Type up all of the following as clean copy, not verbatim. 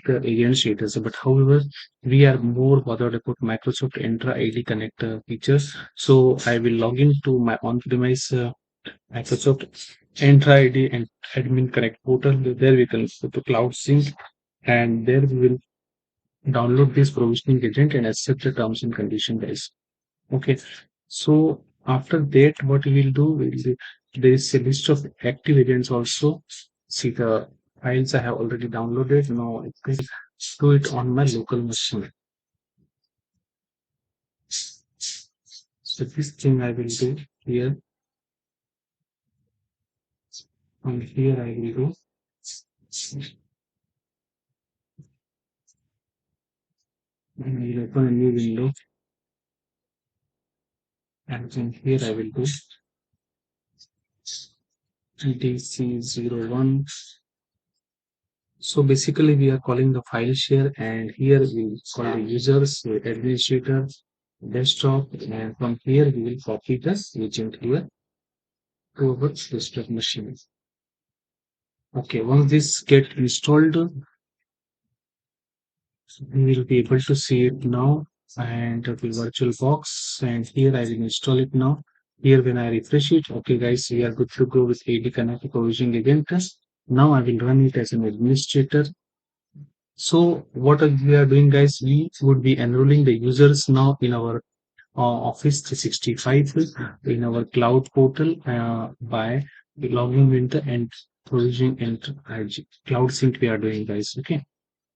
the agent status. But however, we are more bothered about Microsoft Entra ID Connect features. So I will log into my on-premise Microsoft Entra ID and Admin Connect portal. There we can go to Cloud Sync, and there we will download this provisioning agent and accept the terms and condition, guys. Okay, so after that, what we will do, there is a list of active agents also. See the files I have already downloaded. Now I can do it on my local machine. So this thing I will do here, and here I will do. I will open a new window, and then here I will do DC01. So basically, we are calling the file share, and here we call the users, the administrator, desktop, and from here we will copy the agent here to our desktop machine. Okay, once this get installed, we will be able to see it now, and the virtual box, and here I will install it now. Here when I refresh it, okay guys, we are good to go with AD Connect provisioning agent. Now I will run it as an administrator. So what we are doing, guys, we would be enrolling the users now in our Office 365 in our cloud portal by logging in the and provisioning and cloud sync we are doing, guys. Okay.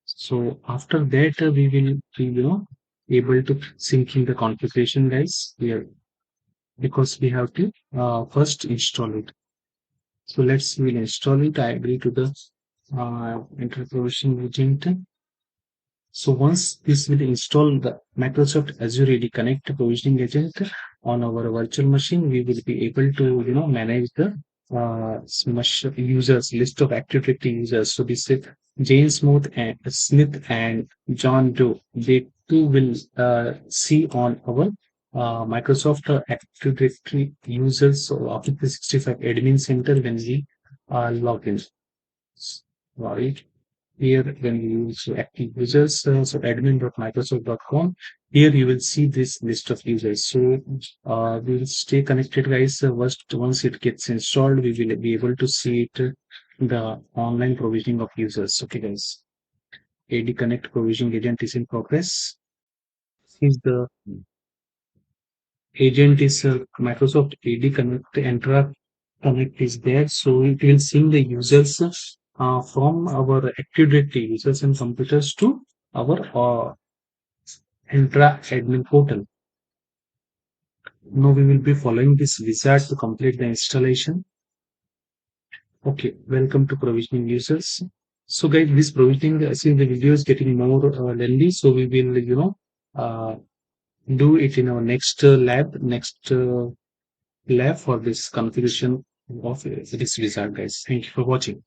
So after that, we will be, able to sync in the configuration, guys. Here because we have to first install it. So we'll install it. I agree to the enter provisioning agent. So once this will install the Microsoft Azure AD Connect provisioning agent on our virtual machine, we will be able to manage the users list of active directory users. So this is Jane Smith and John Doe. They too will see on our Microsoft Active Directory users or Office 365 Admin Center when we log in. Right. Here, when you use active users, so admin.microsoft.com, here you will see this list of users. So we will stay connected, guys. Once it gets installed, we will be able to see it, the online provisioning of users. Okay, guys. AD Connect provisioning agent is in progress. Is the agent is Microsoft AD Connect Entra Connect is there, so it will sync the users from our Active Directory users and computers to our Entra admin portal. Now we will be following this wizard to complete the installation. Okay, welcome to provisioning users. So guys, this provisioning, I see the video is getting more lengthy, so we will, do it in our next lab for this configuration of this wizard, guys. Thank you for watching.